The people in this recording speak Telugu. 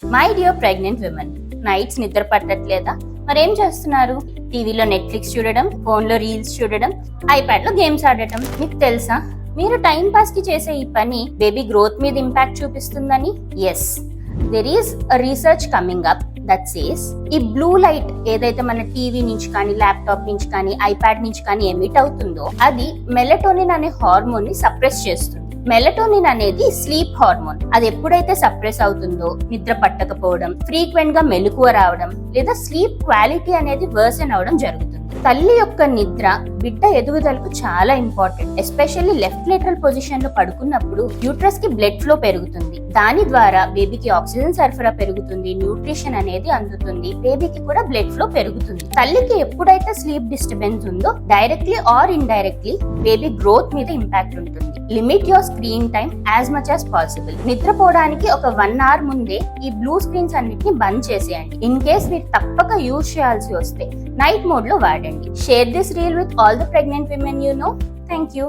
My dear pregnant women, nights నిద్ర పట్టట్లేదా? మరేం చేస్తున్నారు? టీవీలో నెట్ఫ్లిక్స్ చూడడం, ఫోన్ లో రీల్స్ చూడడం, ఐప్యాడ్ లో గేమ్స్ ఆడటం. మీకు తెలుసా, మీరు టైం పాస్ కి చేసే ఈ పని బేబీ గ్రోత్ మీద ఇంపాక్ట్ చూపిస్తుందని? Yes, there is research coming up that says ఈ బ్లూ లైట్ ఏదైతే మన టీవీ నుంచి కానీ, ల్యాప్టాప్ నుంచి కానీ, ఐప్యాడ్ నుంచి కానీ ఎమిట్ అవుతుందో అది మెలటోనిన్ అనే హార్మోన్ ని సప్రెస్ చేస్తుంది. మెలటోనిన్ అనేది స్లీప్ హార్మోన్. అది ఎప్పుడైతే సప్రెస్ అవుతుందో నిద్ర పట్టకపోవడం, ఫ్రీక్వెంట్ గా మెలకువ రావడం, లేదా స్లీప్ క్వాలిటీ అనేది వర్సన్ అవడం జరుగుతుంది. తల్లి యొక్క నిద్ర బిడ్డ ఎదుగుదలకు చాలా important. Especially left lateral position లో పడుకున్నప్పుడు యూట్రస్ కి బ్లడ్ ఫ్లో పెరుగుతుంది. దాని ద్వారా బేబీకి ఆక్సిజన్ సరఫరా పెరుగుతుంది, న్యూట్రిషన్ అనేది అందుతుంది, బేబీకి కూడా బ్లడ్ ఫ్లో పెరుగుతుంది. తల్లికి ఎప్పుడైతే స్లీప్ డిస్టర్బెన్స్ ఉందో directly or indirectly baby growth మీద ఇంపాక్ట్ ఉంటుంది. Limit your screen time as much as possible. నిద్రపోవడానికి ఒక 1 hour ముందే ఈ బ్లూ స్క్రీన్స్ అన్నిటిని బంద్ చేసేయండి. ఇన్ కేస్ మీరు తప్పక యూజ్ చేయాల్సి వస్తే నైట్ మోడ్ లో వాడండి. Share this reel with all the pregnant women you know. Thank you.